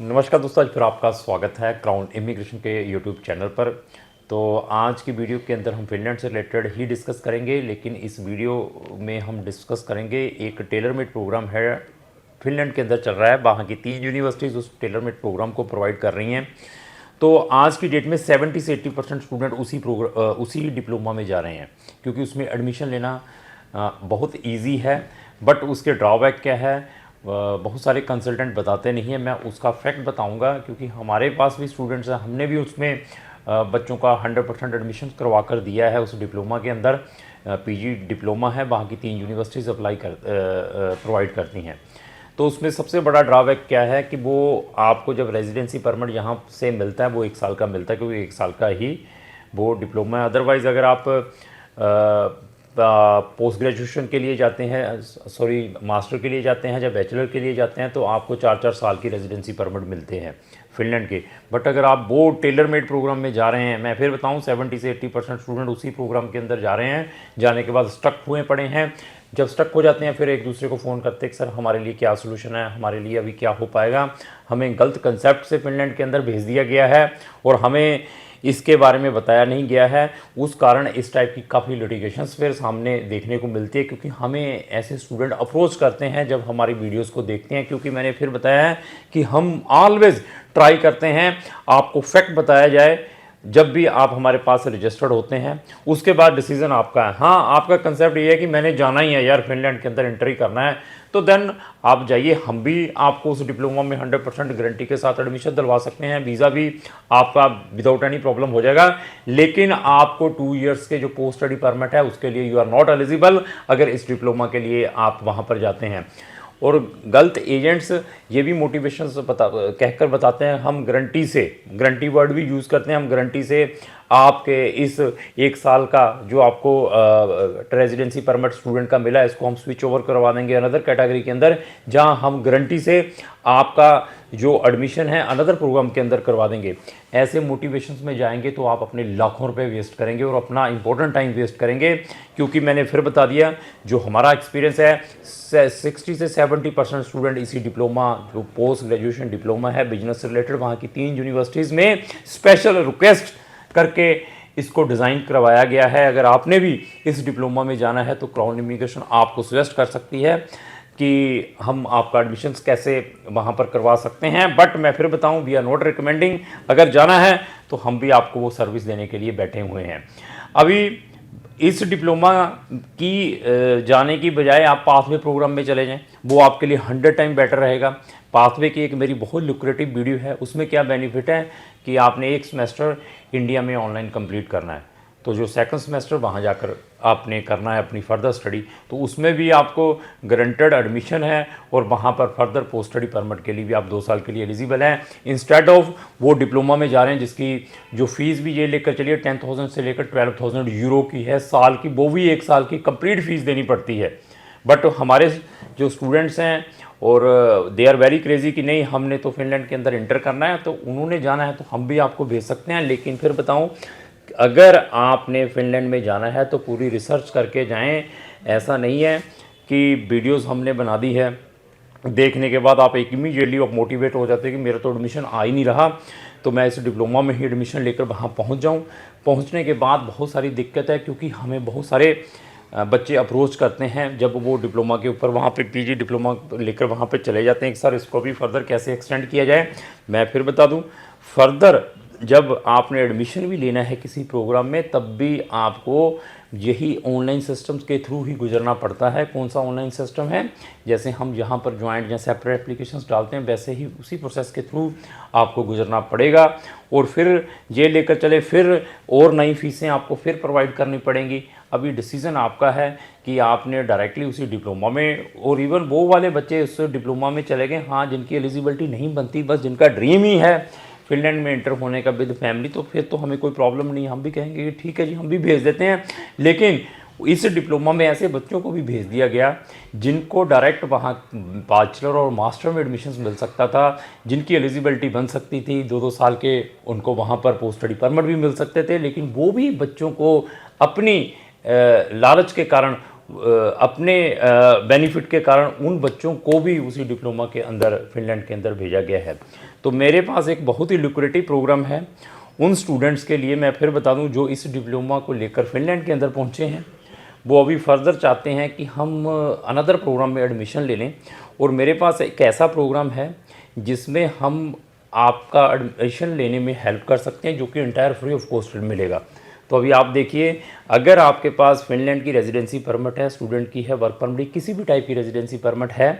नमस्कार दोस्तों, आज फिर आपका स्वागत है क्राउन इमिग्रेशन के यूट्यूब चैनल पर। तो आज की वीडियो के अंदर हम फिनलैंड से रिलेटेड ही डिस्कस करेंगे, लेकिन इस वीडियो में हम डिस्कस करेंगे एक टेलर मेड प्रोग्राम है फिनलैंड के अंदर चल रहा है। वहाँ की 3 यूनिवर्सिटीज़ उस टेलर मेड प्रोग्राम को प्रोवाइड कर रही हैं। तो आज की डेट में 70 से 80% स्टूडेंट उसी डिप्लोमा में जा रहे हैं, क्योंकि उसमें एडमिशन लेना बहुत ईजी है। बट उसके ड्रॉबैक क्या है, बहुत सारे कंसल्टेंट बताते नहीं हैं। मैं उसका फैक्ट बताऊंगा, क्योंकि हमारे पास भी स्टूडेंट्स हैं, हमने भी उसमें बच्चों का 100% एडमिशन करवा कर दिया है। उस डिप्लोमा के अंदर पीजी डिप्लोमा है, वहाँ की 3 यूनिवर्सिटीज़ प्रोवाइड करती हैं। तो उसमें सबसे बड़ा ड्रॉबैक क्या है कि वो आपको जब रेजिडेंसी परमिट यहाँ से मिलता है वो 1 साल का मिलता है, क्योंकि 1 साल का ही वो डिप्लोमा है। अदरवाइज़ अगर आप पोस्ट ग्रेजुएशन के लिए जाते हैं, मास्टर के लिए जाते हैं या बैचलर के लिए जाते हैं, तो आपको 4-4 साल की रेजिडेंसी परमिट मिलते हैं फिनलैंड के। बट अगर आप वो टेलर मेड प्रोग्राम में जा रहे हैं, मैं फिर बताऊं 70 से 80% स्टूडेंट उसी प्रोग्राम के अंदर जा रहे हैं। जाने के बाद स्टक हुए पड़े हैं। जब स्टक हो जाते हैं फिर एक दूसरे को फ़ोन करते हैं कि सर हमारे लिए क्या सोल्यूशन है, हमारे लिए अभी क्या हो पाएगा। हमें गलत कंसेप्ट से फिनलैंड के अंदर भेज दिया गया है और हमें इसके बारे में बताया नहीं गया है। उस कारण इस टाइप की काफ़ी लिटिगेशंस फिर सामने देखने को मिलती है, क्योंकि हमें ऐसे स्टूडेंट अप्रोच करते हैं जब हमारी वीडियोस को देखते हैं। क्योंकि मैंने फिर बताया है कि हम ऑलवेज़ ट्राई करते हैं आपको फैक्ट बताया जाए जब भी आप हमारे पास रजिस्टर्ड होते हैं। उसके बाद डिसीजन आपका है। हाँ, आपका कंसेप्ट ये है कि मैंने जाना ही है यार, फिनलैंड के अंदर एंट्री करना है, तो देन आप जाइए। हम भी आपको उस डिप्लोमा में 100% गारंटी के साथ एडमिशन दिलवा सकते हैं। वीज़ा भी आपका विदाउट एनी प्रॉब्लम हो जाएगा। लेकिन आपको 2 इयर्स के जो पोस्ट स्टडी परमिट है उसके लिए यू आर नॉट एलिजिबल, अगर इस डिप्लोमा के लिए आप वहाँ पर जाते हैं। और गलत एजेंट्स ये भी मोटिवेशन कहकर बताते हैं, हम गारंटी वर्ड भी यूज़ करते हैं, हम गारंटी से आपके इस 1 साल का जो आपको रेजिडेंसी परमिट स्टूडेंट का मिला है, इसको हम स्विच ओवर करवा देंगे अनदर कैटेगरी के अंदर, जहां हम गारंटी से आपका जो एडमिशन है अनदर प्रोग्राम के अंदर करवा देंगे। ऐसे मोटिवेशंस में जाएंगे तो आप अपने लाखों रुपए वेस्ट करेंगे और अपना इंपॉर्टेंट टाइम वेस्ट करेंगे। क्योंकि मैंने फिर बता दिया, जो हमारा एक्सपीरियंस है, 60 से 70% स्टूडेंट इसी डिप्लोमा, जो पोस्ट ग्रेजुएशन डिप्लोमा है बिजनेस से रिलेटेड, वहाँ की 3 यूनिवर्सिटीज़ में स्पेशल रिक्वेस्ट करके इसको डिज़ाइन करवाया गया है। अगर आपने भी इस डिप्लोमा में जाना है तो क्राउन इमिग्रेशन आपको सजेस्ट कर सकती है कि हम आपका एडमिशन कैसे वहाँ पर करवा सकते हैं। बट मैं फिर बताऊं, वी आर नॉट रिकमेंडिंग। अगर जाना है तो हम भी आपको वो सर्विस देने के लिए बैठे हुए हैं। अभी इस डिप्लोमा की जाने की बजाय आप पाथवे प्रोग्राम में चले जाएं, वो आपके लिए 100 टाइम बेटर रहेगा। पाथवे की एक मेरी बहुत लुक्रेटिव वीडियो है, उसमें क्या बेनिफिट है कि आपने 1 सेमेस्टर इंडिया में ऑनलाइन कंप्लीट करना है, तो जो सेकंड सेमेस्टर वहाँ जाकर आपने करना है अपनी फर्दर स्टडी, तो उसमें भी आपको गारंटेड एडमिशन है और वहाँ पर फर्दर पोस्ट स्टडी परमिट के लिए भी आप 2 साल के लिए एलिजिबल हैं। इंस्टेड ऑफ वो डिप्लोमा में जा रहे हैं जिसकी जो फीस भी ये लेकर चलिए 10,000 से लेकर 12,000 यूरो की है साल की, वो भी 1 साल की कंप्लीट फीस देनी पड़ती है। बट हमारे जो स्टूडेंट्स हैं और दे आर वेरी क्रेजी कि नहीं हमने तो फिनलैंड के अंदर इंटर करना है, तो उन्होंने जाना है तो हम भी आपको भेज सकते हैं। लेकिन फिर बताऊं, अगर आपने फिनलैंड में जाना है तो पूरी रिसर्च करके जाएं। ऐसा नहीं है कि वीडियोस हमने बना दी है, देखने के बाद आप एक इमीडिएटली आप मोटिवेट हो जाते हैं कि मेरा तो एडमिशन आ ही नहीं रहा, तो मैं इस डिप्लोमा में ही एडमिशन लेकर वहाँ पहुँच जाऊँ। पहुँचने के बाद बहुत सारी दिक्कत है, क्योंकि हमें बहुत सारे बच्चे अप्रोच करते हैं जब वो डिप्लोमा के ऊपर वहाँ पे पीजी डिप्लोमा लेकर वहाँ पे चले जाते हैं कि सर इसको भी फर्दर कैसे एक्सटेंड किया जाए। मैं फिर बता दूँ, फर्दर जब आपने एडमिशन भी लेना है किसी प्रोग्राम में, तब भी आपको यही ऑनलाइन सिस्टम्स के थ्रू ही गुजरना पड़ता है। कौन सा ऑनलाइन सिस्टम है, जैसे हम यहाँ पर ज्वाइंट या सेपरेट एप्लीकेशंस डालते हैं, वैसे ही उसी प्रोसेस के थ्रू आपको गुजरना पड़ेगा। और फिर ये लेकर चले, फिर और नई फीसें आपको फिर प्रोवाइड करनी पड़ेंगी। अभी डिसीज़न आपका है कि आपने डायरेक्टली उसी डिप्लोमा में, और इवन वो वाले बच्चे उस डिप्लोमा में चले गए हाँ जिनकी एलिजिबिलिटी नहीं बनती, बस जिनका ड्रीम ही है फिनलैंड में इंटर होने का विद फैमिली, तो फिर तो हमें कोई प्रॉब्लम नहीं, हम भी कहेंगे कि ठीक है जी हम भी भेज देते हैं। लेकिन इस डिप्लोमा में ऐसे बच्चों को भी भेज दिया गया जिनको डायरेक्ट वहाँ बैचलर और मास्टर में एडमिशन मिल सकता था, जिनकी एलिजिबिलिटी बन सकती थी 2-2 साल के, उनको वहाँ पर पोस्ट स्टडी परमिट भी मिल सकते थे। लेकिन वो भी बच्चों को अपनी लालच के कारण अपने बेनिफिट के कारण उन बच्चों को भी उसी डिप्लोमा के अंदर फिनलैंड के अंदर भेजा गया है। तो मेरे पास एक बहुत ही लुक्रेटिव प्रोग्राम है उन स्टूडेंट्स के लिए। मैं फिर बता दूं, जो इस डिप्लोमा को लेकर फिनलैंड के अंदर पहुंचे हैं, वो अभी फर्दर चाहते हैं कि हम अनदर प्रोग्राम में एडमिशन ले लें, और मेरे पास एक ऐसा प्रोग्राम है जिसमें हम आपका एडमिशन लेने में हेल्प कर सकते हैं, जो कि इंटायर फ्री ऑफ कॉस्ट मिलेगा। तो अभी आप देखिए, अगर आपके पास फिनलैंड की रेजिडेंसी परमिट है, स्टूडेंट की है, वर्क परमिट, किसी भी टाइप की रेजिडेंसी परमिट है,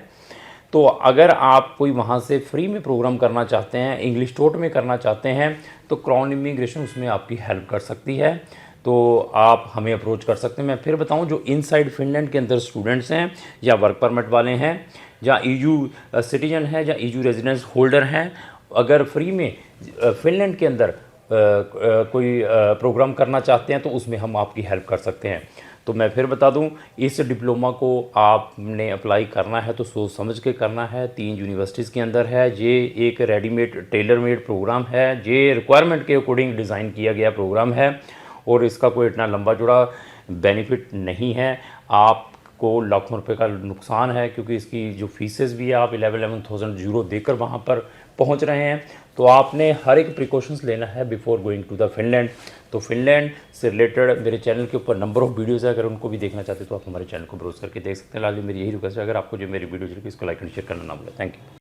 तो अगर आप कोई वहाँ से फ्री में प्रोग्राम करना चाहते हैं, इंग्लिश टोट में करना चाहते हैं, तो क्राउन इमिग्रेशन उसमें आपकी हेल्प कर सकती है। तो आप हमें अप्रोच कर सकते हैं। मैं फिर बताऊं, जो इनसाइड फिनलैंड के अंदर स्टूडेंट्स हैं, या वर्क परमिट वाले हैं, या ईयू सिटीजन है, या ईयू रेजिडेंस होल्डर हैं, अगर फ्री में फिनलैंड के अंदर कोई प्रोग्राम करना चाहते हैं, तो उसमें हम आपकी हेल्प कर सकते हैं। तो मैं फिर बता दूं, इस डिप्लोमा को आपने अप्लाई करना है तो सोच समझ के करना है। 3 यूनिवर्सिटीज़ के अंदर है। ये एक रेडीमेड टेलर मेड प्रोग्राम है। ये रिक्वायरमेंट के अकॉर्डिंग डिज़ाइन किया गया प्रोग्राम है, और इसका कोई इतना लंबा चौड़ा बेनिफिट नहीं है। आपको लाखों रुपए का नुकसान है, क्योंकि इसकी जो फीसेस भी है, आप 11,000 यूरो देकर वहाँ पर पहुँच रहे हैं। तो आपने हर एक प्रिकॉशंस लेना है before going to the Finland. तो फिनलैंड से रिलेटेड मेरे चैनल के ऊपर नंबर ऑफ़ वीडियोज़ है, अगर उनको भी देखना चाहते हो तो आप हमारे चैनल को ब्राउज करके देख सकते हैं। लाजमी मेरी यही रिक्वेस्ट है, अगर आपको जो मेरी वीडियो चली इसको लाइक एंड शेयर करना ना भूलें। Thank you.